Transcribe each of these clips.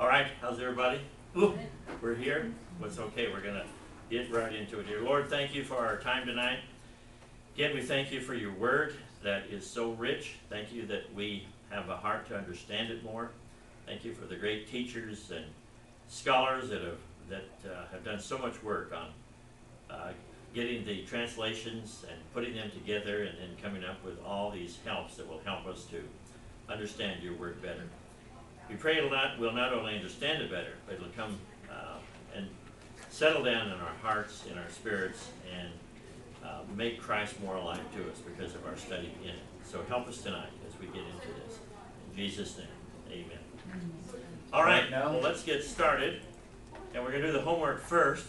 All right, how's everybody? Ooh, we're here. What's okay? We're going to get right into it here. Lord, thank you for our time tonight. Again, we thank you for your word that is so rich. Thank you that we have a heart to understand it more. Thank you for the great teachers and scholars that have done so much work on getting the translations and putting them together and then coming up with all these helps that will help us to understand your word better. We pray we'll not only understand it better, but it'll come and settle down in our hearts, in our spirits, and make Christ more alive to us because of our study in it. So help us tonight as we get into this. In Jesus' name, amen. All right, well, let's get started. And we're going to do the homework first.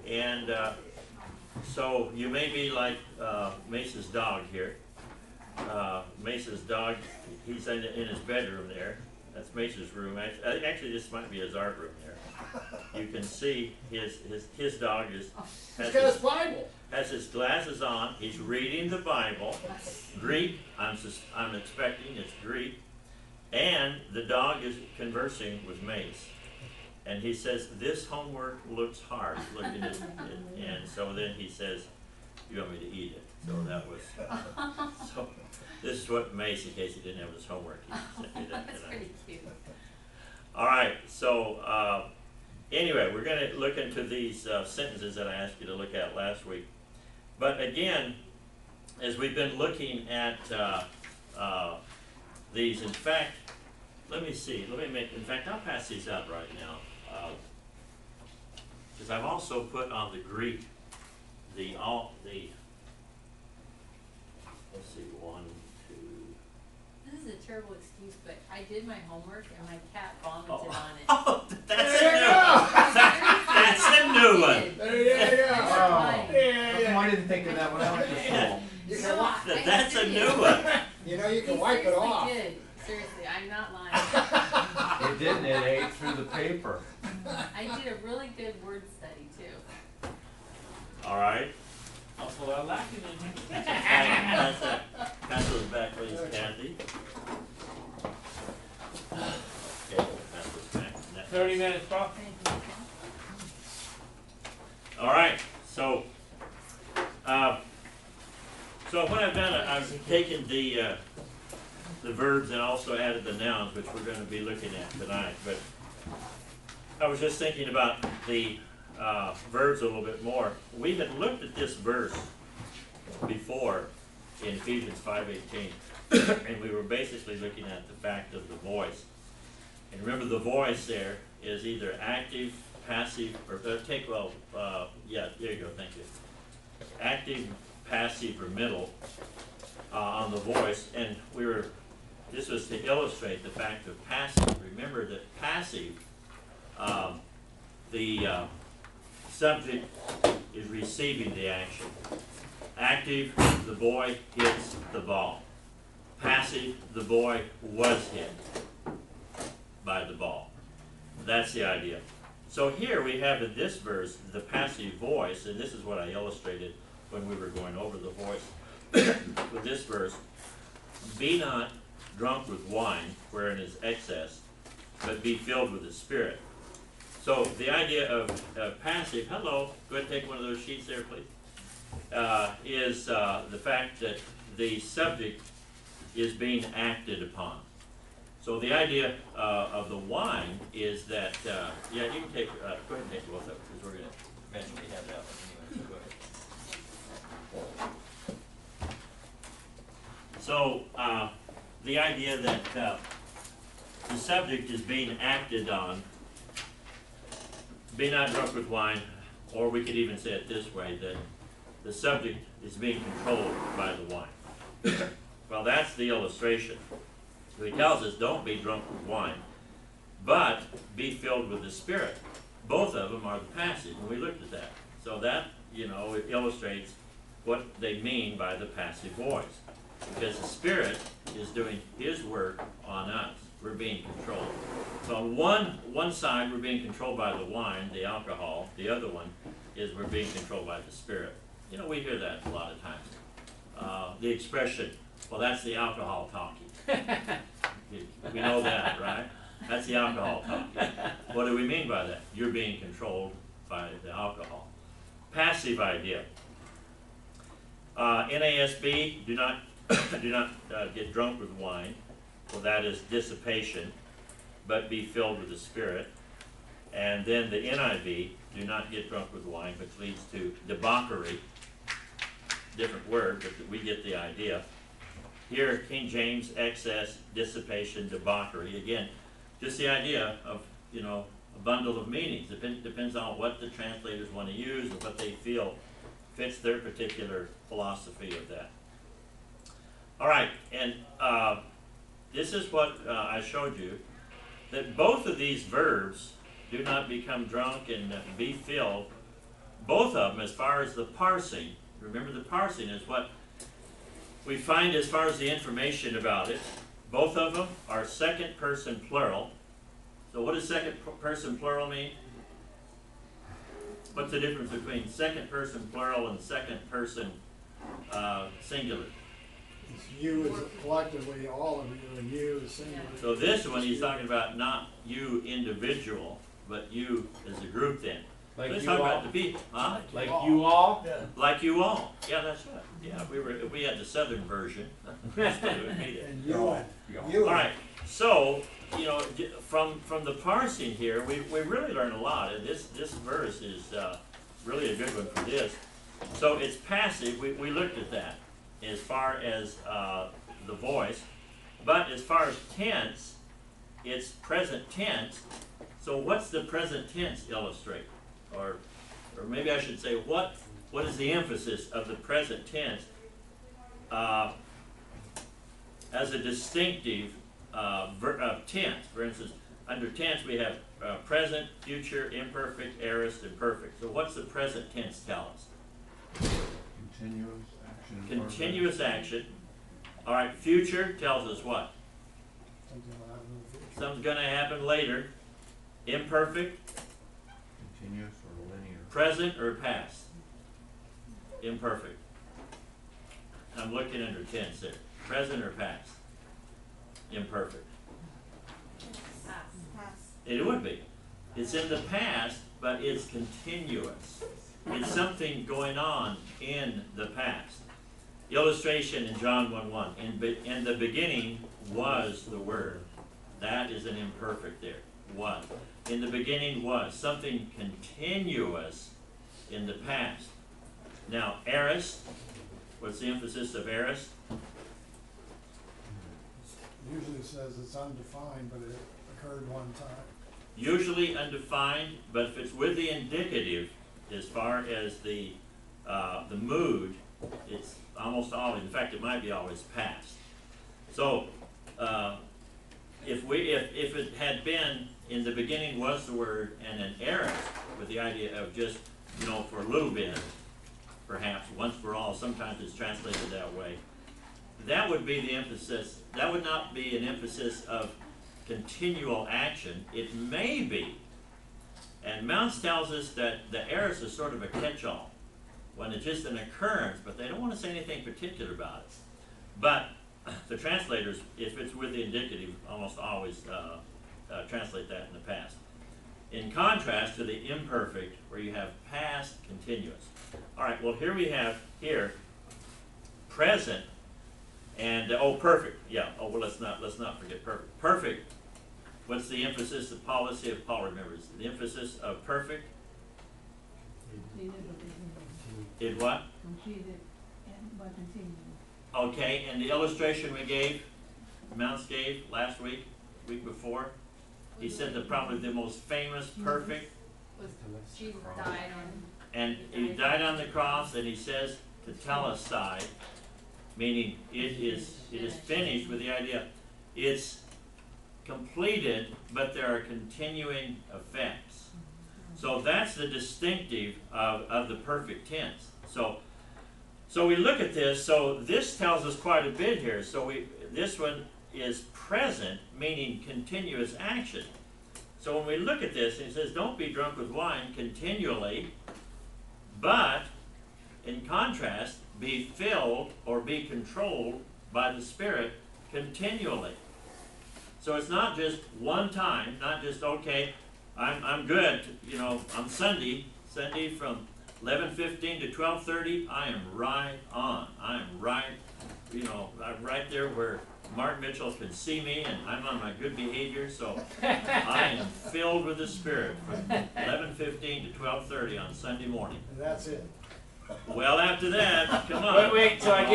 And so you may be like Mace's dog here. Mace's dog, he's in his bedroom there. That's Mace's room. Actually, this might be his art room there. You can see his dog has his glasses on. He's reading the Bible. Greek, I'm expecting it's Greek. And the dog is conversing with Mace. And he says, this homework looks hard, looking at it. And so then he says, you want me to eat it? So that was, so this is what Mace, in case he didn't have his homework, he sent me that tonight. That's pretty cute. All right, so anyway, we're going to look into these sentences that I asked you to look at last week. But again, as we've been looking at these, in fact, let me see, in fact, I'll pass these out right now. Because I've also put on the Greek, let's see, 1, 2. This is a terrible excuse, but I did my homework and my cat vomited on it. Oh, that's a new one. There you go. How come I didn't think of that when I went to school? That's a new one. You know, you can wipe it off. Did. Seriously, I'm not lying. It didn't. It ate through the paper. I did a really good word study, too. All right. I'll pull out lacking in here. Pass those back, please, Kathy. Okay, pass those back. 30 minutes, Bob. All right. So what I've done, I've taken the verbs and also added the nouns, which we're going to be looking at tonight. But I was just thinking about the verbs a little bit more. We had looked at this verse before in Ephesians 5:18, and we were basically looking at the fact of the voice. And remember, the voice there is either active, passive, or yeah, there you go, thank you. Active, passive, or middle on the voice, and this was to illustrate the fact of passive. Remember that passive, the subject is receiving the action. Active, the boy hits the ball. Passive, the boy was hit by the ball. That's the idea. So here we have in this verse the passive voice, and this is what I illustrated when we were going over the voice with this verse. Be not drunk with wine, wherein is excess, but be filled with the Spirit. So the idea of passive, hello, go ahead and take one of those sheets there, please, is the fact that the subject is being acted upon. So the idea of the wine is that, yeah, you can take, go ahead and take both of them, because we're going to eventually have that one anyway, so go ahead. So the idea that the subject is being acted on, be not drunk with wine, or we could even say it this way, that the subject is being controlled by the wine. Well, that's the illustration. So he tells us, don't be drunk with wine, but be filled with the Spirit. Both of them are the passive, and we looked at that. So that, it illustrates what they mean by the passive voice. Because the Spirit is doing His work on us. We're being controlled. So on one side, we're being controlled by the wine, the alcohol. The other one is we're being controlled by the Spirit. We hear that a lot of times. The expression, well, that's the alcohol talking. We know that, right? That's the alcohol talking. What do we mean by that? You're being controlled by the alcohol. Passive idea. NASB, do not get drunk with wine. Well, that is dissipation, but be filled with the Spirit. And then the NIV, do not get drunk with wine, which leads to debauchery. Different word, but we get the idea. Here, King James, excess, dissipation, debauchery. Again, just the idea of, a bundle of meanings. Depends on what the translators want to use and what they feel fits their particular philosophy of that. All right, and this is what I showed you, that both of these verbs, do not become drunk and be filled, both of them, as far as the parsing, remember the parsing is what we find as far as the information about it. Both of them are second person plural. So what does second person plural mean? What's the difference between second person plural and second person singular? It's you is collectively, all of you, and you is singular. So this one he's talking about not you individual, but you as a group then. Like Let's you talk all. about the people, huh? Like you all. Like you all. Yeah, that's right. Yeah, if we had the southern version. And you, All right. So, from the parsing here, we really learn a lot, and this verse is really a good one for this. So it's passive. We looked at that as far as the voice, but as far as tense, it's present tense. So what's the present tense illustrate? Or maybe I should say, what is the emphasis of the present tense as a distinctive tense? For instance, under tense we have present, future, imperfect, aorist, and perfect. So what's the present tense tell us? Continuous action. Continuous action. All right, future tells us what? Something's going to happen later. Imperfect. Continuous or linear. Present or past? Imperfect. I'm looking under tense there. Present or past? Imperfect. It would be. It's in the past, but it's continuous. It's something going on in the past. Illustration in John 1:1. In the beginning was the Word. That is an imperfect there. Was. In the beginning was. Something continuous in the past. Now, aorist. What's the emphasis of aorist? usually says it's undefined, but it occurred one time. Usually undefined, but if it's with the indicative, as far as the mood, it's almost always, in fact, it might be always past. So, if it had been, in the beginning was the Word, and an aorist, with the idea of just, for a little bit, perhaps, once for all, sometimes it's translated that way, that would be the emphasis. That would not be an emphasis of continual action. It may be. And Mounce tells us that the aorist is sort of a catch-all, when it's just an occurrence, but they don't want to say anything particular about it. But the translators, if it's with the indicative, almost always translate that in the past. In contrast to the imperfect, where you have past continuous. All right, well here we have present and perfect. Yeah. Oh well, let's not forget perfect. Perfect. What's the emphasis? The policy of Paul remembers. The emphasis of perfect. In what? Okay, and the illustration we gave, Mounce gave last week before, he said that probably the most famous perfect. Was Jesus died on. And he died on the cross, and he says tetelestai, meaning it is finished, with the idea it's completed, but there are continuing effects. So that's the distinctive of the perfect tense. So we look at this. So this tells us quite a bit here. So this one is present, meaning continuous action. So when we look at this, it says, don't be drunk with wine continually, but in contrast, be filled or be controlled by the Spirit continually. So it's not just one time, not just, okay, I'm good, you know, on Sunday from 11:15 to 12:30, I am right on. I am right, you know, I'm right there where Mark Mitchell can see me, and I'm on my good behavior, so I am filled with the Spirit from 11:15 to 12:30 on Sunday morning. And that's it. Well, after that, come on. Wait, till I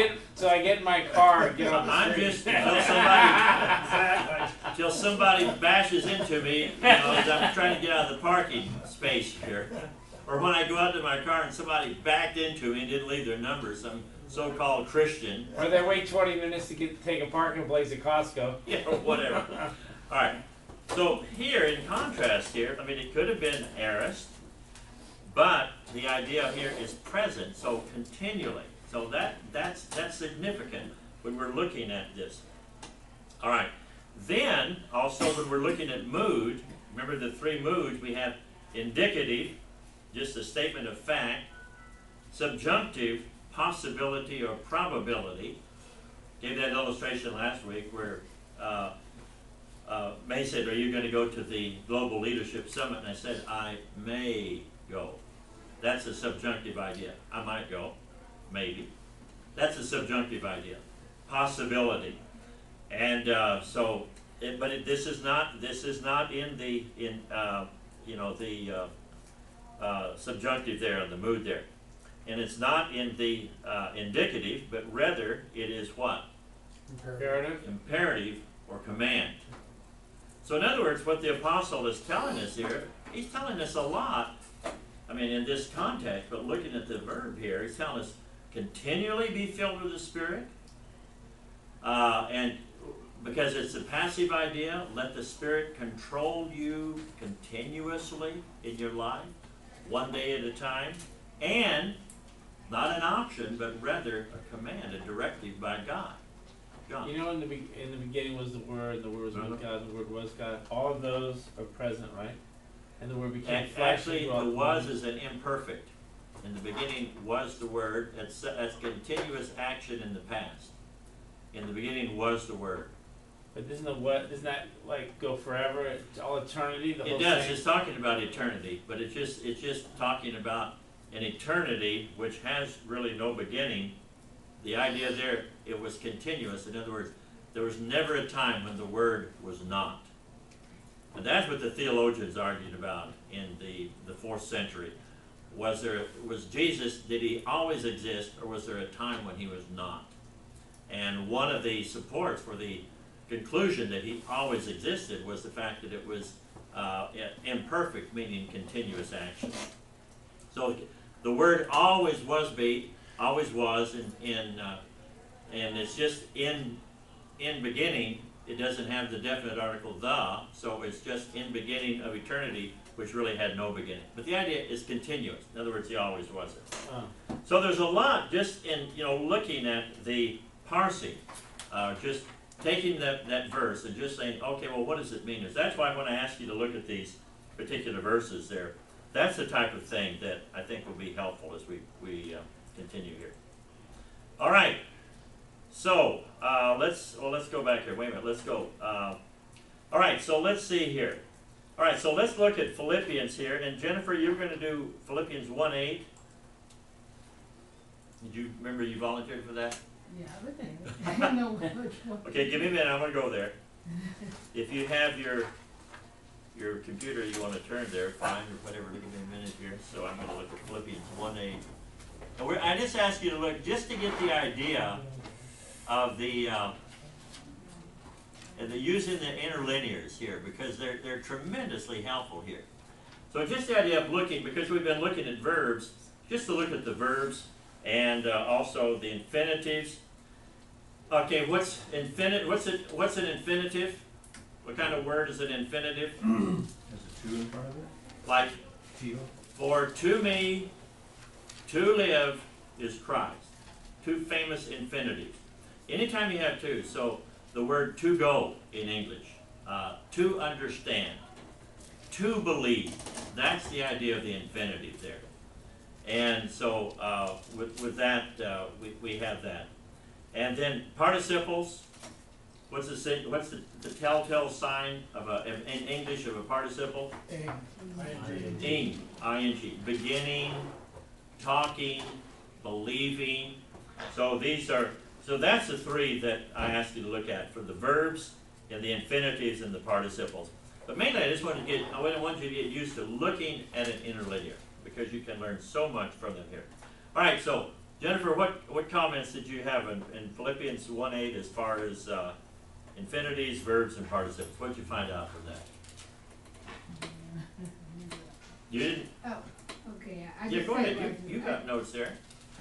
get in my car and get on the I'm street. just till somebody bashes into me, you know, as I'm trying to get out of the parking space here, or when I go out to my car and somebody backed into me and didn't leave their number, some so-called Christian, Or they wait 20 minutes to take a parking place at Costco. yeah, or whatever. All right. So here, in contrast here, I mean, it could have been aorist, but the idea here is present, so continually. So that's significant when we're looking at this. All right. Then, also, when we're looking at mood, remember the three moods, we have indicative, just a statement of fact, subjunctive, possibility or probability. Gave that illustration last week where May said, are you going to go to the Global Leadership Summit? And I said, I may go. That's a subjunctive idea. I might go, maybe. That's a subjunctive idea. Possibility. And this is not in the subjunctive there, in the mood there. And it's not in the indicative, but rather it is what? Imperative. Imperative or command. So in other words, what the apostle is telling us here, he's telling us a lot, I mean in this context, but looking at the verb here, he's telling us continually be filled with the Spirit, and because it's a passive idea, let the Spirit control you continuously in your life, one day at a time, and not an option, but rather a command, a directive by God. John. You know, in the beginning was the Word was with God, and the Word was God. All of those are present, right? And the Word became flesh. Actually, the was is an imperfect. In the beginning was the Word. That's continuous action in the past. In the beginning was the Word. But doesn't that like go forever? It's all eternity. The It whole does. thing? It's talking about eternity, but it's just talking about an eternity which has really no beginning. The idea there, it was continuous. In other words, there was never a time when the Word was not. And that's what the theologians argued about in the 4th century. Was Jesus, did he always exist, or was there a time when he was not? And one of the supports for the conclusion that he always existed was the fact that it was imperfect, meaning continuous action. So the word always was, and it's just in beginning. It doesn't have the definite article the, so it's just in beginning of eternity, which really had no beginning. But the idea is continuous. In other words, he always was it. Oh. So there's a lot just in looking at the parsing, just taking that verse and just saying, okay, well, what does it mean? That's why when I ask you to look at these particular verses there, that's the type of thing that I think will be helpful as we continue here. All right. So let's go back here. Wait a minute. Let's go. All right. So let's see here. All right. So let's look at Philippians here. And Jennifer, you're going to do Philippians 1:8. Did you remember you volunteered for that? Yeah, but I don't know which one. Okay, give me a minute. I'm going to go there. If you have your computer you want to turn there, fine, or whatever. Give me a minute here. So I'm going to look at Philippians 1:8. And I just ask you to look just to get the idea of the using the interlinears here, because they're tremendously helpful here. So just the idea of looking, because we've been looking at verbs, just to look at the verbs and also the infinitives. Okay, what's an infinitive? What kind of word is an infinitive? There's a 2 in front of it? Like, Tio? for to me, to live is Christ. 2 famous infinitives. Anytime you have 2, so the word to go in English, to understand, to believe, that's the idea of the infinitive there. And so with that, we have that. And then participles, What's the telltale sign of in English of a participle? Ing, Ing, ing, beginning, talking, believing. So that's the three that I asked you to look at for the verbs and the infinitives and the participles. But mainly I want you to get used to looking at an interlinear, because you can learn so much from them here. All right, so Jennifer, what comments did you have in Philippians 1:8 as far as infinitives, verbs, and participles? What did you find out from that? You didn't? Oh, okay, I Yeah, just go said ahead. You got notes there.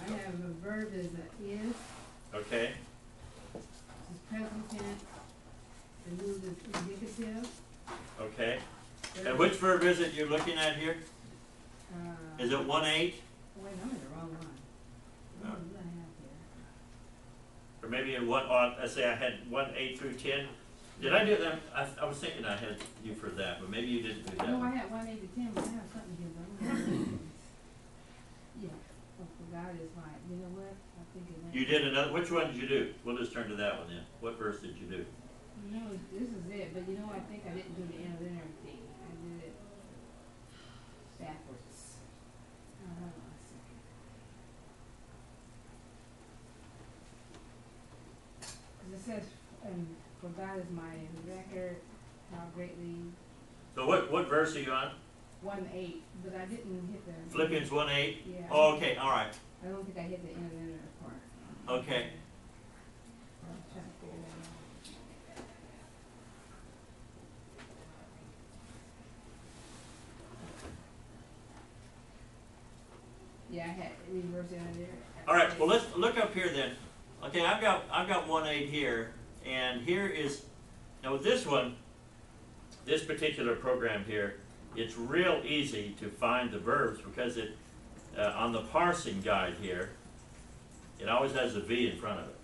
I have a verb is a is, Okay. is present tense, the mood is indicative. Okay. And which verb is it you're looking at here? Is it 1:8? Wait, I'm in the wrong one. Oh. What did I have here? Or maybe in let's say I had 1:8 through 10. Did I do that? I was thinking I had you for that, but maybe you didn't do that. No, I one. had 1 8 to 10, but I have something here, but I'm gonna. Yeah, oh, for God is mine, you know what, I think it might. You did another, which one did you do? We'll just turn to that one then. What verse did you do? No, this is it, but you know, I think I didn't do the interlinear thing, I did it backwards. Hold on a second. Cause it says, for God is my record, how greatly, So what verse are you on? 1:8, but I didn't hit the. Philippians 1:8? Yeah. Oh, okay, all right. I don't think I hit the interlinear part. Okay. I'm trying to figure that out. Yeah, I had reverse interlinear. All right, well, let's look up here then. Okay, I've got 1:8 here, and here is, now with this one, this particular program here, it's real easy to find the verbs because it, on the parsing guide here, it always has a V in front of it.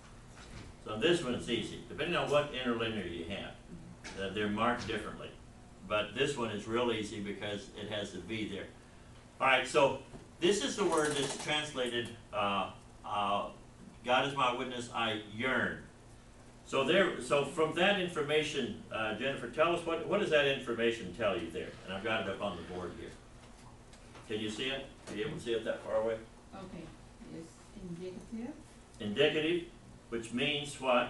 So on this one it's easy, depending on what interlinear you have. They're marked differently. But this one is real easy because it has the V there. All right, so this is the word that's translated, God is my witness, I yearn. So from that information, Jennifer, tell us what does that information tell you there? And I've got it up on the board here. Can you see it? Are you able to see it that far away? Okay, it's indicative. Indicative, which means what?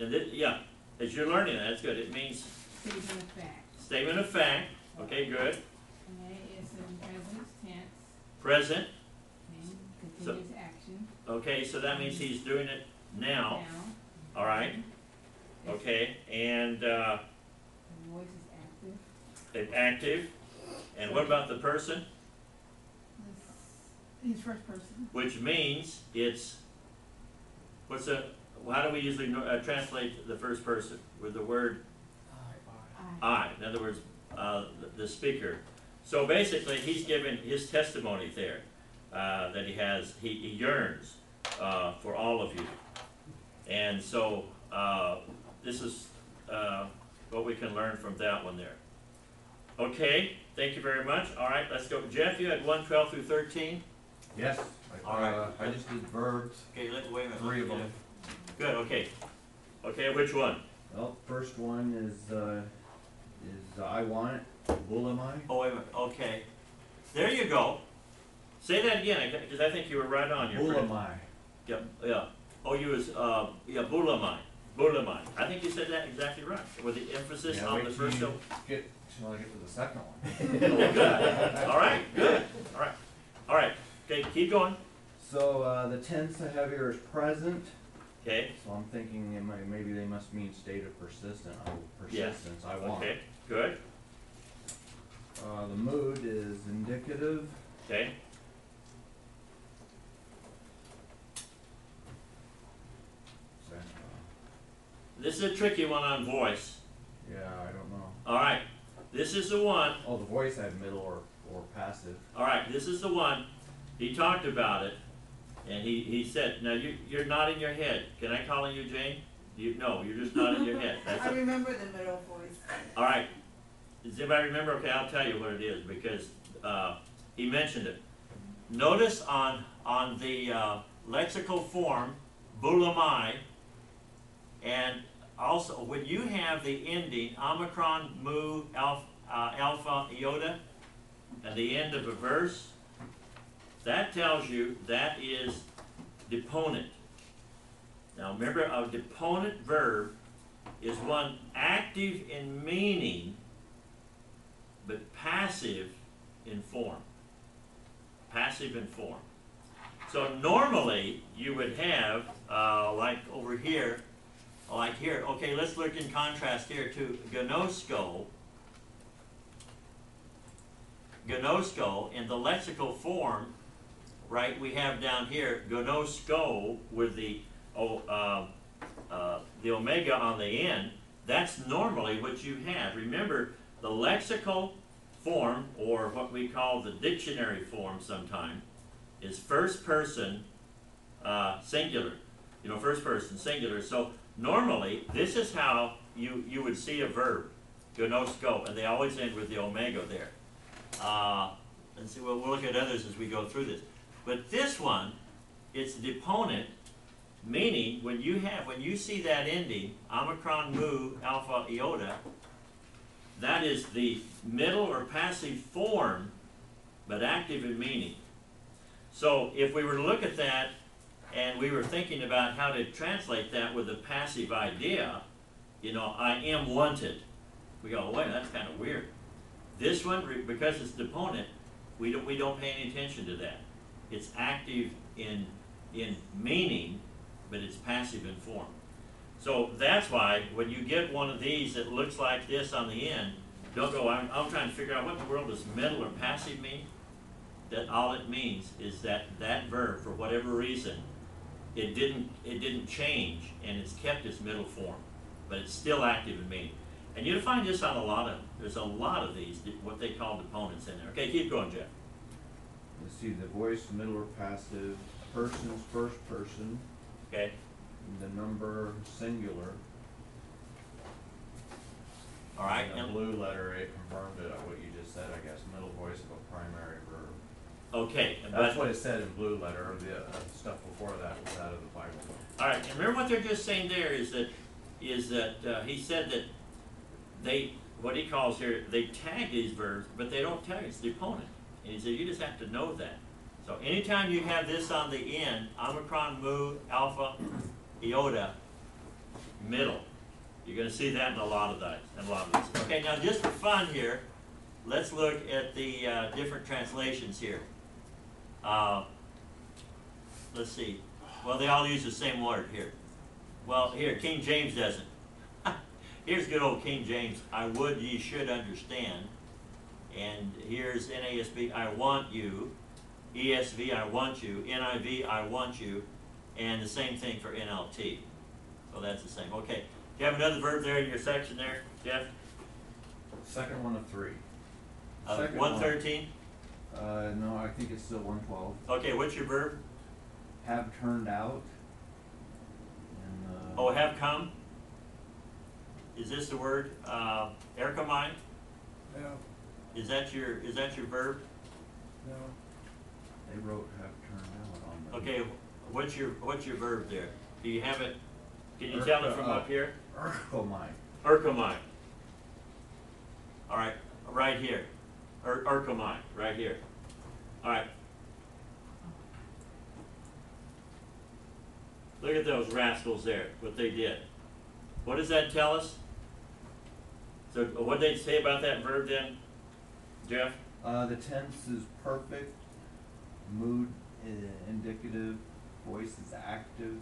And yeah, as you're learning that, that's good. It means Statement of fact. statement of fact. Okay, good. Okay, it's in present tense, Present. okay, continuous action. Okay, so that means he's doing it now. Now. All right. Okay, and The voice is active. it's active. And what about the person? He's first person. Which means it's, how do we usually translate the first person? With the word I. In other words, the speaker. So basically, he's given his testimony there, that he yearns for all of you. And so, this is what we can learn from that one there. Okay, thank you very much. All right, let's go. Jeff, you had 1:12 through 13? Yes. All right. I just did verbs, Okay, wait a minute. 3 of them. Good, okay. Okay, which one? Well, first one is I want it, Bulamai. Oh, wait a minute, okay. There you go. Say that again, because I think you were right on your. Bulamai. Yeah, yeah. Oh, you was, yeah, Bulamai. Bulamai. I think you said that exactly right, with the emphasis Yeah, on wait the till first you syllable. get till I get to the second one. Oh, good. All right, good. All right. All right, okay, keep going. So, the tense I have here is present, Okay, so I'm thinking maybe they must mean state of persistence, I want. okay, good. The mood is indicative, Okay, so, this is a tricky one on voice. yeah, I don't know. All right, this is the one. Oh, the voice had middle or passive. All right, this is the one. He talked about it, and he said, now you're nodding your head. Can I call on you, Jane? No, you're just nodding your head. That's I remember the middle voice. all right. Does anybody remember? Okay, I'll tell you what it is because he mentioned it. Notice on the lexical form, bulamai, And also, when you have the ending omicron, mu, alpha, iota, at the end of a verse, that tells you that is deponent. Now remember, a deponent verb is one active in meaning, but passive in form. Passive in form. So normally you would have, like over here, like here, okay, let's look in contrast here to gnosko. Gnosko, in the lexical form, right, we have down here gnosko with the omega on the end. That's normally what you have. Remember, the lexical form, or what we call the dictionary form sometimes, is first person singular. You know, first person singular. So normally, this is how you would see a verb, gnosko, and they always end with the omega there. And see, we'll look at others as we go through this. But this one, it's deponent, meaning when you see that ending, omicron, mu, alpha, iota, that is the middle or passive form, but active in meaning. So if we were to look at that, and we were thinking about how to translate that with a passive idea, you know, I am wanted. We go, wait, that's kind of weird. This one, because it's deponent, we don't pay any attention to that. It's active in meaning, but it's passive in form. So that's why when you get one of these that looks like this on the end, don't go, I'm trying to figure out what in the world does middle or passive mean. That all it means is that verb, for whatever reason, it didn't change, and it's kept its middle form, but it's still active in meaning. And you'll find this on there's a lot of these, what they call deponents in there. Okay, keep going, Jeff. Let's see, the voice, middle or passive, person's first person, Okay. the number singular. All right. And the blue letter, it confirmed it, what you just said, I guess, middle voice of a primary verb. Okay. That's what it said in blue letter. The stuff before that was out of the Bible. All right. And remember what they're just saying there is that he said that what he calls here, they tag these verbs, but they don't tag its deponent. And he said you just have to know that. So anytime you have this on the end, omicron, mu, alpha, iota, middle, you're going to see that in a lot of these. Okay, now just for fun here, let's look at the different translations here. Let's see. Well, they all use the same word here. Well, here, King James doesn't. Here's good old King James. I would ye should understand. And here's NASB, I want you. ESV, I want you. NIV, I want you. And the same thing for NLT. So that's the same. Okay. Do you have another verb there in your section there, Jeff? Second one of three. 113? No, I think it's still 112. Okay, what's your verb? Have turned out. And, Oh, have come? Is this the word? Erkomai? No, Is that your verb? no, they wrote have turned out on them. Okay, what's your verb there? Do you have it? Can you tell it from up here? Erkomai. Erkomai. All right, right here. Erkomai, right here. All right. Look at those rascals there, what they did. What does that tell us? So what did they say about that verb then, Jeff? The tense is perfect, mood indicative, voice is active,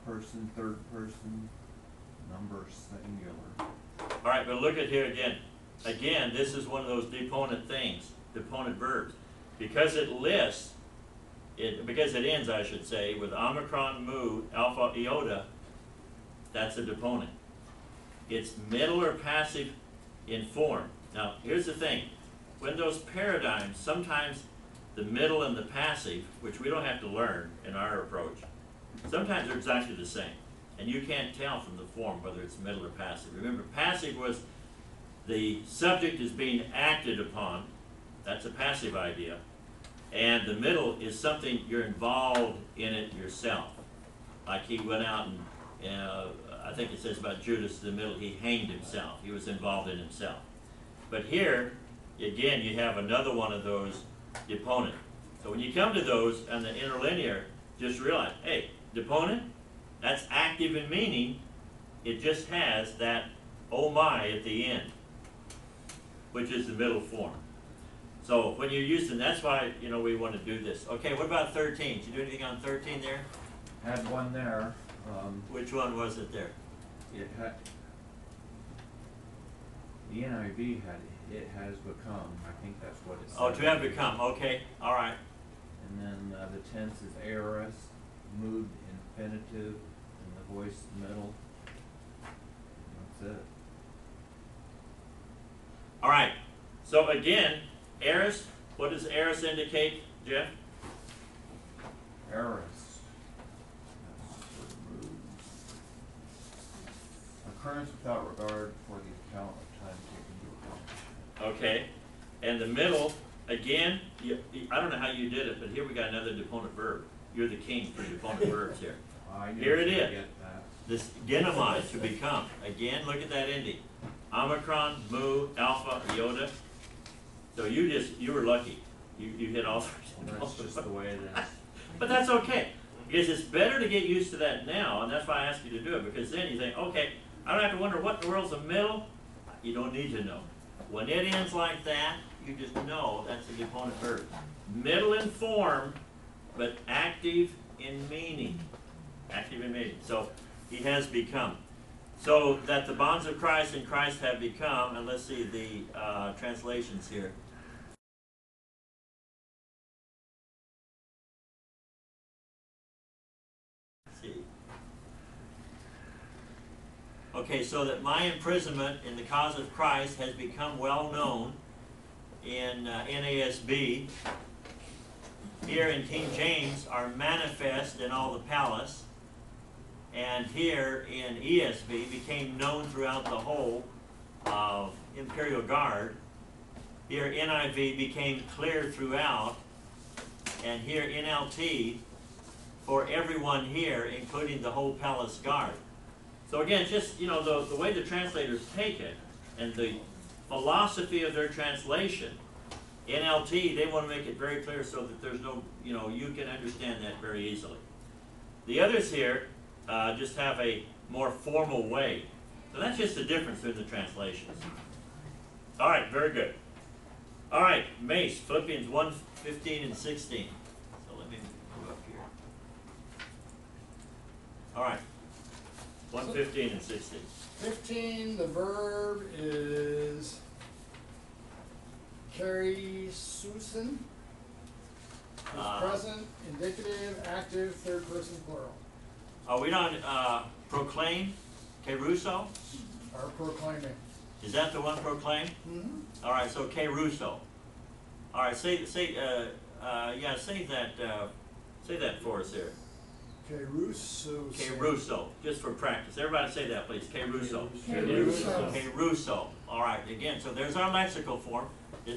person third person, number singular. All right, but look at here again. Again, this is one of those deponent things, deponent verbs. Because it lists, because it ends, I should say, with omicron, mu, alpha, iota, that's a deponent. It's middle or passive in form. Now, here's the thing. When those paradigms, sometimes the middle and the passive, which we don't have to learn in our approach, sometimes they're exactly the same. And you can't tell from the form whether it's middle or passive. Remember, passive was the subject is being acted upon. That's a passive idea. And the middle is something you're involved in it yourself. Like he went out and I think it says about Judas in the middle, he hanged himself. He was involved in himself. But here, again, you have another one of those deponent. So when you come to those and the interlinear, just realize, hey, deponent, that's active in meaning. It just has that oh my at the end, which is the middle form. So when you're using, that's why, you know, we want to do this. Okay, what about 13? Did you do anything on 13 there? Had one there, Which one was it there? it had, the NIV had, it has become, I think that's what it said. Oh, to have become, okay, all right. And then, the tense is aorist, mood infinitive, and the voice middle. That's it. All right, so again, aorist, what does aorist indicate, Jeff? Aorist. That's for mood. Occurrence without regard for the account of time taken to accomplish. Okay, and the middle, again, I don't know how you did it, but here we got another deponent verb. You're the king for deponent verbs here. I knew Here it you'd is. get that. This genomai, to become. Again, look at that ending. Omicron, mu, alpha, iota. So you were lucky. You hit all three. That's just the way it is. But that's okay, because it's better to get used to that now, and that's why I asked you to do it, because then you think, okay, I don't have to wonder what in the world's the middle. You don't need to know. When it ends like that, you just know that's a deponent verb. Middle in form, but active in meaning. Active in meaning. So he has become. So that the bonds of Christ and Christ have become, and let's see the translations here. Okay, so that my imprisonment in the cause of Christ has become well known in NASB. Here in King James are manifest in all the palace. And here in ESV became known throughout the whole Imperial Guard. Here NIV became clear throughout. And here NLT for everyone here, including the whole palace guard. So again, just, you know, the way the translators take it and the philosophy of their translation, NLT, they want to make it very clear so that there's no, you know, you can understand that very easily. The others here just have a more formal way. So that's just the difference in the translations. All right, very good. All right, Mace, Philippians 1:15 and 16. So let me move up here. All right. 1:15 and 16. 15, the verb is kerisusin. It's present, indicative, active, third person plural. Are we not proclaim, keruso? Are proclaiming. Is that the one proclaim? Mm-hmm. All right, so keruso. All right, say that for us here. Keruso. Keruso, just for practice. Everybody say that, please. Keruso. Keruso. Keruso. All right, again, so there's our lexical form.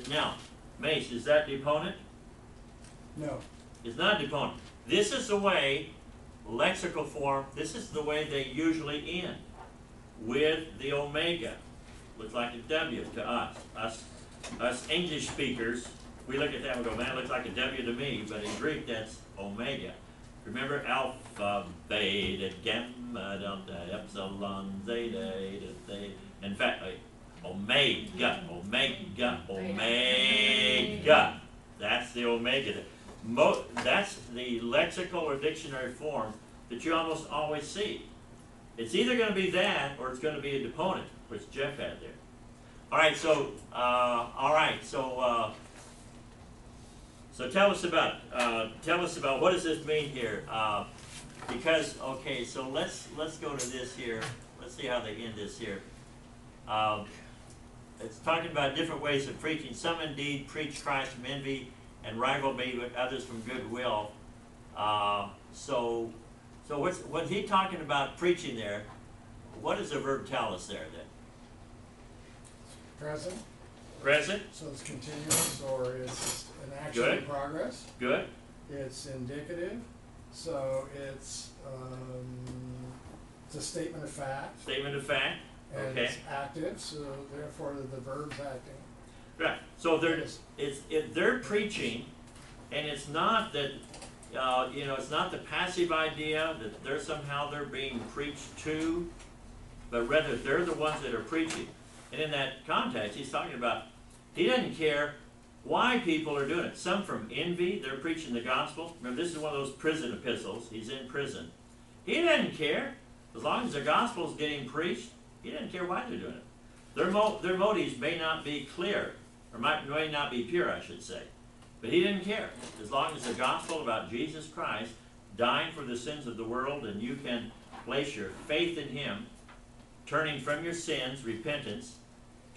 Now, Mace, is that deponent? No. It's not deponent. This is the way, lexical form, this is the way they usually end, with the omega. Looks like a W to us. Us English speakers, we look at that and go, man, it looks like a W to me, but in Greek that's omega. Remember alpha, beta, gamma, delta, epsilon, zeta, eta, theta. In fact, omega. That's the omega. That's the lexical or dictionary form that you almost always see. It's either going to be that or it's going to be a deponent, which Jeff had there. All right, so so tell us about what does this mean here? Because okay, so let's go to this here. Let's see how they end this here. It's talking about different ways of preaching. Some indeed preach Christ from envy and rival me, but others from goodwill. So what's he talking about preaching there? What does the verb tell us there then? Present. Present. So it's continuous or it's an action Good. in progress. Good. It's indicative. So it's It's a statement of fact, Statement of fact. and Okay. it's active, so therefore the verb's acting. Right. So they're preaching, and it's not that it's not the passive idea that they're being preached to, but rather they're the ones that are preaching. And in that context, he's talking about he doesn't care why people are doing it. Some from envy, they're preaching the gospel. Remember, this is one of those prison epistles. He's in prison. He doesn't care as long as the gospel is getting preached. He doesn't care why they're doing it. Their motives may not be clear, or may not be pure, I should say. But he didn't care. As long as the gospel about Jesus Christ dying for the sins of the world, and you can place your faith in him, turning from your sins, repentance,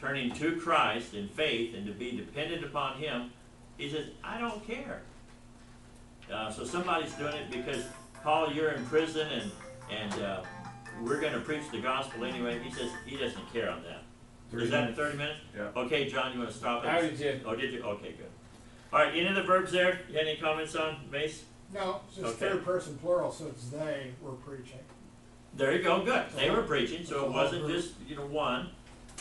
turning to Christ in faith, and to be dependent upon him, he says, I don't care. So somebody's doing it because, Paul, you're in prison, and we're going to preach the gospel anyway. He says he doesn't care on that. Is that 30 minutes? Yeah. Okay, John, you want to stop it? I already did. Oh, did you? Okay, good. All right, any of the verbs there? You had any comments on, Mace? No, it's just Okay. third person plural, so it's they were preaching. There you go, good. They were preaching, so it wasn't just, one,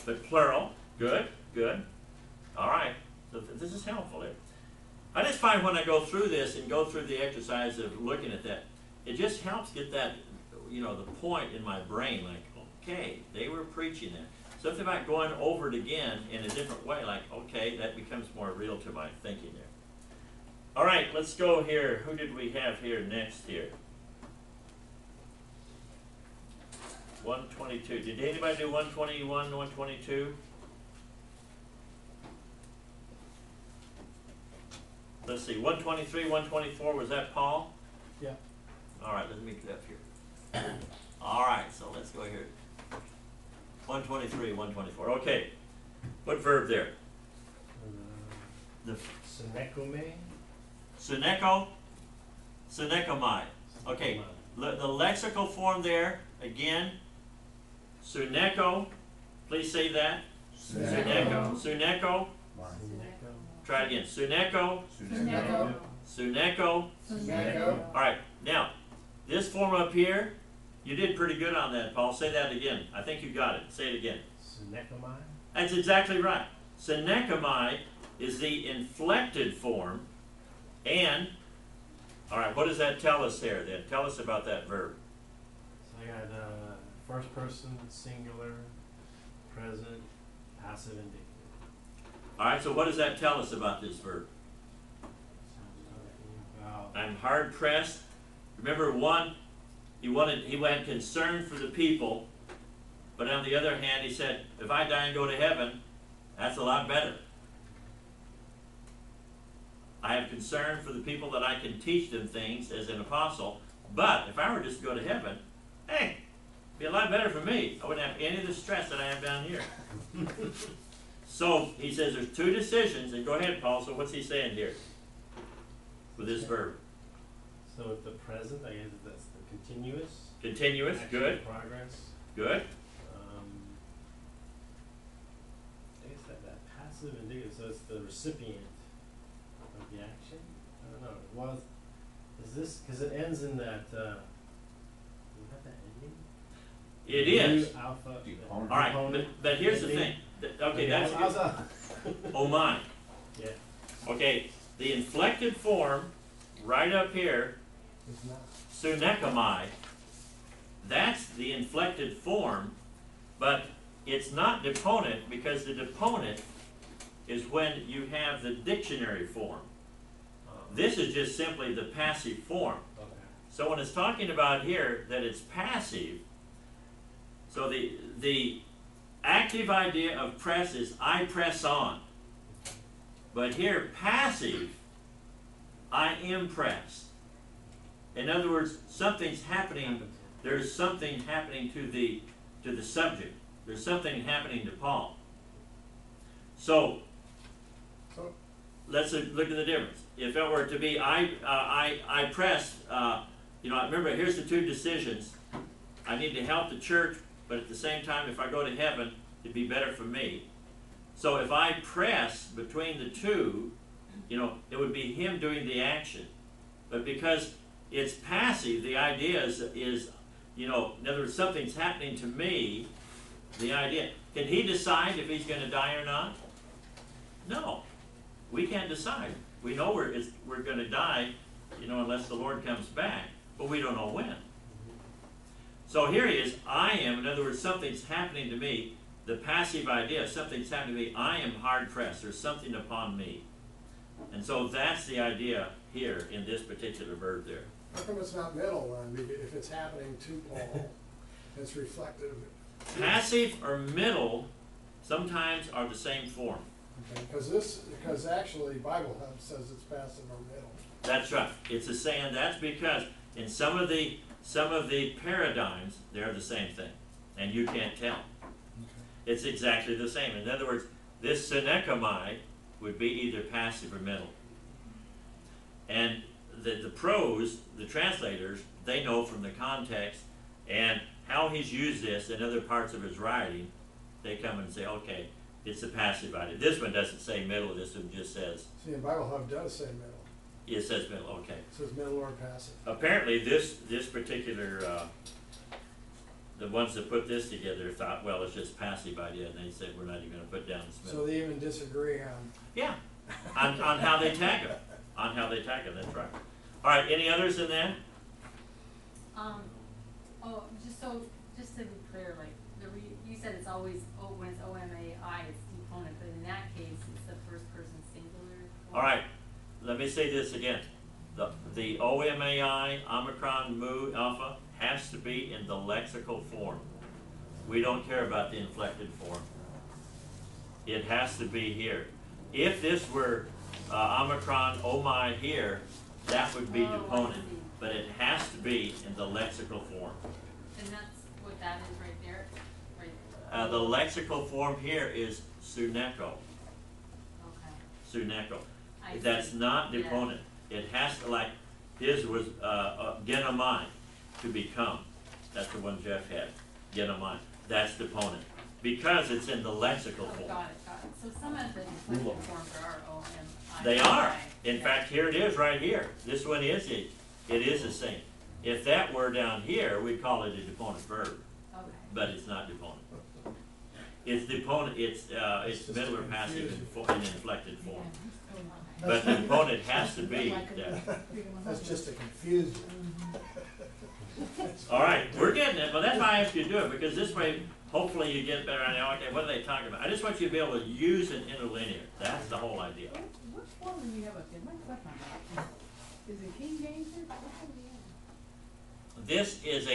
but plural. Good, good. All right, so this is helpful here. I just find when I go through this and go through the exercise of looking at that, it just helps get that, the point in my brain, like, okay, they were preaching that. Something about going over it again in a different way, like, okay, that becomes more real to my thinking there. All right, let's go here. Who did we have here next here? 122. Did anybody do 121, 122? Let's see, 123, 124, was that Paul? Yeah. All right, let me get up here. All right, so let's go here. 123, 124. Okay. What verb there? The Synechome? syneko, synekomai. Okay. The lexical form there, again, suneko. Please say that. Suneko. Suneko. Try it again. Suneko. Synechome. Suneko. Synechome. All right. Now, this form up here, you did pretty good on that, Paul. Say that again. I think you got it. Say it again. Synechomai? That's exactly right. Synekomai is the inflected form. And, all right, what does that tell us there then? Tell us about that verb. So I got first person, singular, present, passive, indicative. All right, so what does that tell us about this verb? Sounds talking about I'm hard pressed. Remember, one, he had concern for the people, but on the other hand, he said, if I die and go to heaven, that's a lot better. I have concern for the people that I can teach them things as an apostle, but if I were just to go to heaven, hey, it'd be a lot better for me. I wouldn't have any of the stress that I have down here. So he says there's two decisions, and go ahead, Paul. So what's he saying here with this verb? so with the present, I guess that's the continuous. Continuous, action good, in progress. good. I guess that passive indicative, so it's the recipient of the action. I don't know. Was is this because it ends in that? Do we have that ending? It New is. alpha. Deponent. All right, Deponent but here's the ending. thing. Okay, that's how's good. that? Oh my. Yeah. Okay, the inflected form right up here, It's not. sunekomai, that's the inflected form, but it's not deponent because the deponent is when you have the dictionary form. This is just simply the passive form. Okay. So when it's talking about here that it's passive, so the active idea of press is I press on. But here, passive, I am pressed. In other words, something's happening. There's something happening to the subject. There's something happening to Paul. So So, let's look at the difference. If it were to be I press, remember, here's the two decisions. I need to help the church, but at the same time, if I go to heaven, it'd be better for me. So if I press between the two, it would be him doing the action. But because it's passive, the idea is you know, in other words, something's happening to me, the idea, can he decide if he's gonna die or not? No, we can't decide. We know we're gonna die, you know, unless the Lord comes back, but we don't know when. So here he is, I am, in other words, something's happening to me, the passive idea, something's happening to me, I am hard pressed, there's something upon me. And so that's the idea here in this particular verb there. How come it's not middle then? Because if it's happening to Paul, it's reflective. Passive or middle sometimes are the same form. Okay, because actually Bible Hub says it's passive or middle. That's right. It's the same. That's because in some of the paradigms they're the same thing, and you can't tell. It's exactly the same. In other words, this synekamai would be either passive or middle. And the pros, the translators, they know from the context and how he's used this in other parts of his writing, they come and say, okay, it's a passive idea. This one doesn't say middle, this one just says, See, and Bible Hub does say middle. it says middle, okay. It says middle or passive. Apparently this particular, the ones that put this together thought, well, it's just passive idea, and they said, we're not even gonna put down this middle. So they even disagree on. Yeah, on how they tag them, on how they tag them, that's right. All right, any others in that? Just to be clear, like, you said it's always, when it's O-M-A-I, it's deponent, but in that case, it's the first person singular. All right, let me say this again. The O-M-A-I, Omicron, Mu, Alpha, has to be in the lexical form. We don't care about the inflected form. It has to be here. If this were Omicron, oh my here, that would be Oh, I deponent. see. But it has to be in the lexical form. And that's what that is right there, right? The lexical form here is suneko. Okay. Suneko. I That's see. not Yeah. deponent. It has to, like, his was genomai, to become. That's the one Jeff had, genomai. That's deponent. Because it's in the lexical Oh, form. got it. So some of the inflected forms are O-M-I. They are. In fact, here it is right here. This one is it. It is the same. If that were down here, we'd call it a deponent verb, Okay. but it's not deponent. It's deponent, it's just middle or to passive confuse in inflected form. But the deponent has to be there. That's just to confuse you. All right, we're getting it. Well, that's why I asked you to do it, because this way, hopefully you get better idea. Okay, what are they talking about? I just want you to be able to use an interlinear. That's the whole idea. Which one do you have up there? My question about it. Is it King James? What one do you have? This is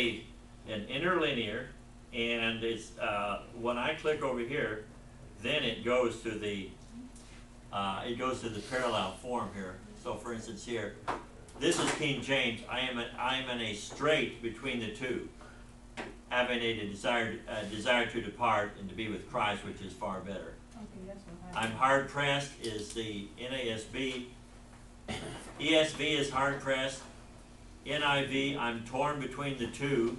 an interlinear, and it's when I click over here, then it goes to the parallel form here. So, for instance, here, this is King James. I am in a strait between the two, having a desire to depart and to be with Christ, which is far better. Okay, that's what I. I'm hard pressed is the NASB. ESV is hard pressed. NIV, I'm torn between the two.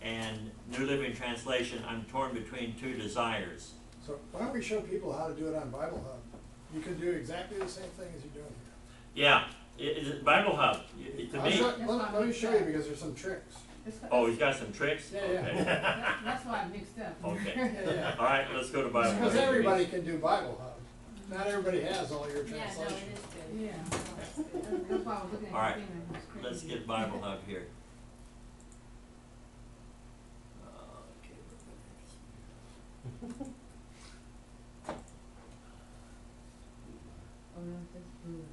And New Living Translation, I'm torn between two desires. So why don't we show people how to do it on Bible Hub? You can do exactly the same thing as you're doing Yeah, Bible Hub, here. to me, Let me show you because there's some tricks. oh, he's got some tricks? Yeah, yeah. Okay. That's why I mixed up. Okay. Yeah, yeah. All right, let's go to Bible Hub. Because everybody can do Bible Hub. Not everybody has all your Yeah, no, it translations. is good. Yeah, that's why I was looking at All right, the thing and it was crazy. Let's get Bible Hub here. Okay. Oh, no, that's blue.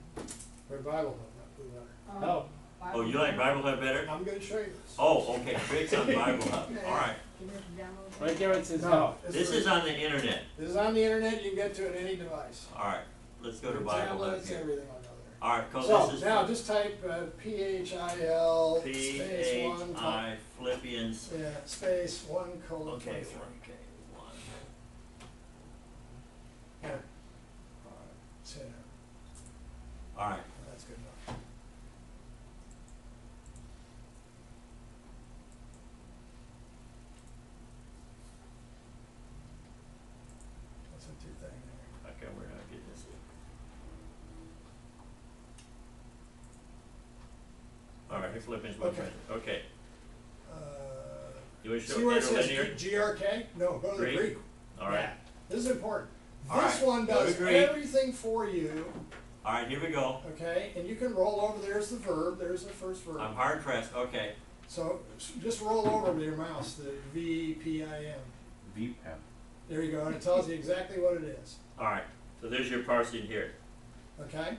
Or Bible Hub, not Blue Letter. Oh, Oh, you like Bible Hub better? I'm gonna show you this. Oh, okay, tricks on Bible Hub, all right. Can you have to download that? right there it says No, how. This is on the internet. This is on the internet, you can get to it any device. All right, let's go to Your Bible Hub tablets, here. everything will go there. All right, cause So, this is now just type PHIL space one, P-H-I Philippians. yeah, space 1:23. Okay, okay, one. Here, it's here. All right, That's good enough. That's a two thing there. okay, we're not getting this. All right, Philippians one, Okay. okay. You want to See show where it says interlinear? GRK? No, go to the Greek? Greek. All right, Yeah, this is important. All This right, one go to does Greek. everything for you, all right, here we go. okay? And you can roll over, there's the verb, there's the first verb. I'm hard pressed, okay. So just roll over with your mouse, the VPIM. VPAP. There you go, and it tells you exactly what it is, All right, so there's your parsing here. okay?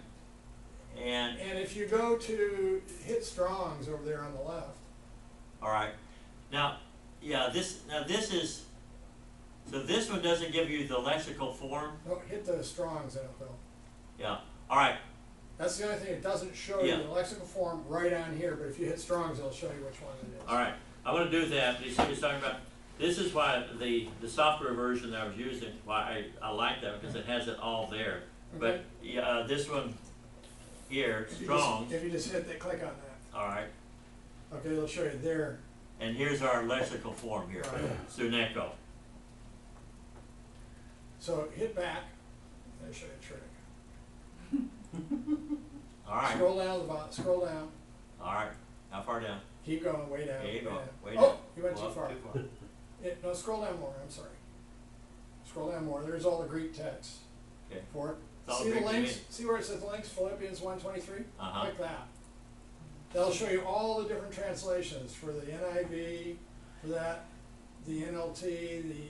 And, And if you go to hit Strong's over there on the left, all right, now, yeah, this is, so this one doesn't give you the lexical form? no, hit the Strong's and it will. Yeah, all right, That's the only thing, it doesn't show you Yeah. the lexical form right on here, but if you hit Strong's, it'll show you which one it is. all right. I'm gonna do that, but you see what he's talking about? This is why the software version that I was using, why I like that, because it has it all there. But, Okay. yeah, this one here, If you just- Strong's, If you just hit that, click on that, all right, okay, it'll show you there. and here's our lexical form here, Right. Suneco. So hit back, and it'll show you a trick. All right, Scroll down to the bottom, scroll down, all right, how far down? keep going, way down. There you go, way Oh, down. you went too Well, far. Yeah, no, scroll down more, I'm sorry. Scroll down more, there's all the Greek text Okay, for it. It's all See the Greek to links, me. see where it says links, Philippians 1:23? Uh-huh. Click that. That'll show you all the different translations for the NIV, for that, the NLT, the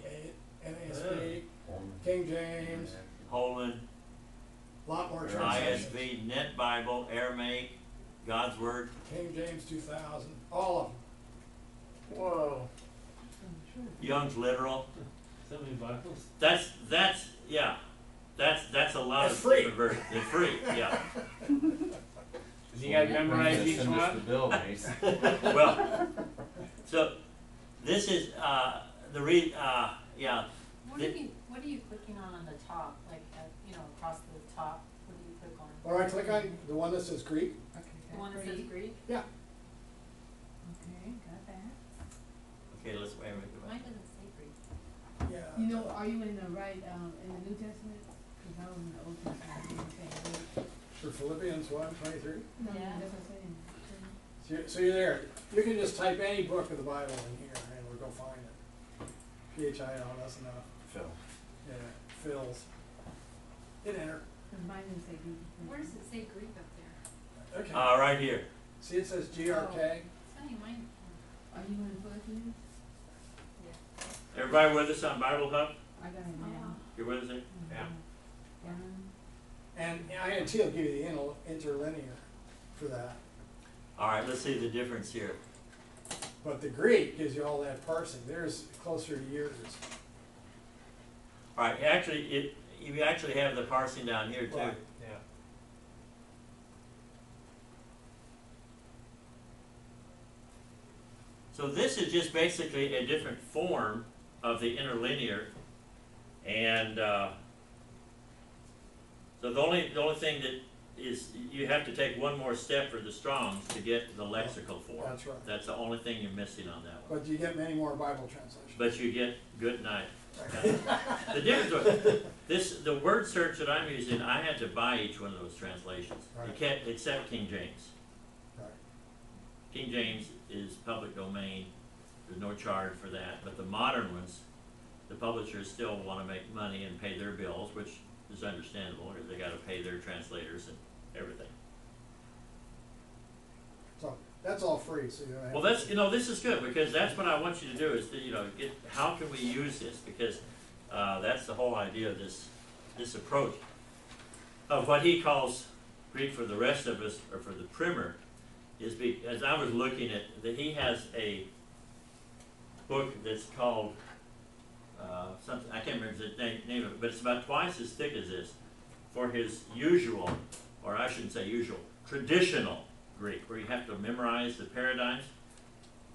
NASB, King James, Holman, lot more translations. ISV, Net Bible, Aramaic, God's Word. King James 2000, all of them. Whoa. Young's Literal. So many Bibles. That's a lot It's of free. different versions. It's free, yeah. You gotta memorize each Send us the one. bill, Mace. Well, so this is yeah. What are you clicking on the top, like, across the top, what do you click on? All right, click on the one that says Greek. Okay, The one that says Greek? Yeah. Okay, got that. Okay, let's wait a minute. Mine doesn't say Greek. Yeah. You know, are you in the right, in the New Testament? Cause I was in the Old Testament, you were saying Greek. For Philippians 1:23. No, Yeah. that's what I'm saying. So you're there. You can just type any book of the Bible in here and we'll go find it. PHIL, that's enough. Phil. Yeah, fills. Hit enter. Cause mine didn't say Greek. Where does it say Greek up there? Okay. Right here. See, it says GRK. It's funny, mine, Are you in Philippians? yeah. Everybody with us on Bible Hub? I got it now. You're with us there? Yeah. And INT will give you the interlinear for that. All right, let's see the difference here. But the Greek gives you all that parsing. Theirs closer to yours. All right, actually, you actually have the parsing down here too. Right. Yeah. So this is just basically a different form of the interlinear, and so the only thing that is you have to take one more step for the Strongs to get the lexical form. That's right. That's the only thing you're missing on that one. But you get many more Bible translations. But you get good night. The difference with the word search that I'm using, I had to buy each one of those translations. You Right. can't accept King James. Right. King James is public domain. There's no charge for that. But the modern ones, the publishers still want to make money and pay their bills, which is understandable because they got to pay their translators and everything. So that's all free, so you don't have Well, that's this is good because that's what I want you to do is to, get how can we use this because that's the whole idea of this approach of what he calls Greek for the rest of us or for the primer is as I was looking at that he has a book that's called something I can't remember the name of it, but it's about twice as thick as this for his usual, or I shouldn't say usual, traditional Greek, where you have to memorize the paradigms.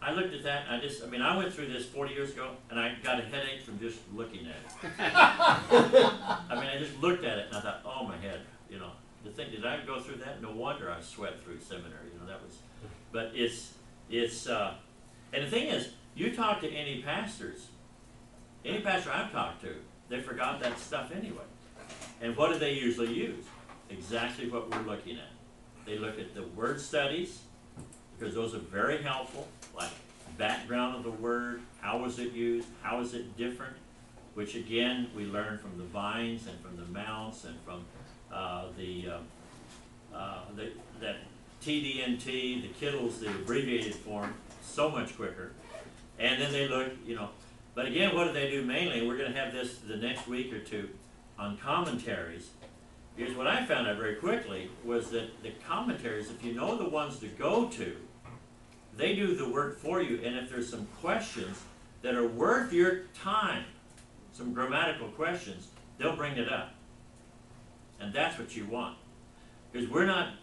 I looked at that, and I went through this 40 years ago, and I got a headache from just looking at it. I just looked at it, and I thought, oh, my head, did I go through that? No wonder I sweat through seminary, but and the thing is, you talk to any pastor I've talked to, they forgot that stuff anyway. And what do they usually use? Exactly what we're looking at. They look at the word studies, because those are very helpful, like background of the word, how was it used, how is it different, which again, we learn from the vines and from the mounts and from that TDNT, the Kittles, the abbreviated form, so much quicker. And then they look, but again, what do they do mainly? We're going to have this the next week or two on commentaries. Here's what I found out very quickly was that the commentaries, if you know the ones to go to, they do the work for you. And if there's some questions that are worth your time, some grammatical questions, they'll bring it up. And that's what you want. Because we're not,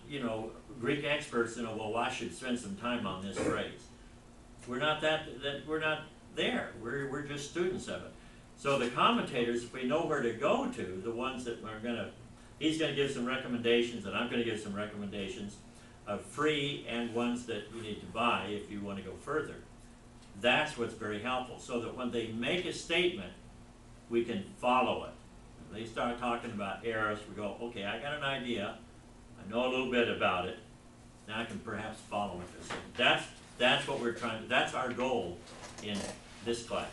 Greek experts, well, I should spend some time on this phrase. We're not we're not there. We're just students of it. So the commentators, if we know where to go to, the ones that are he's going to give some recommendations, and I'm going to give some recommendations of free and ones that you need to buy if you want to go further. That's what's very helpful, so that when they make a statement, we can follow it. When they start talking about eros, we go, okay, I got an idea. I know a little bit about it. Now I can perhaps follow what they're saying. That's what we're trying to, that's our goal in this class.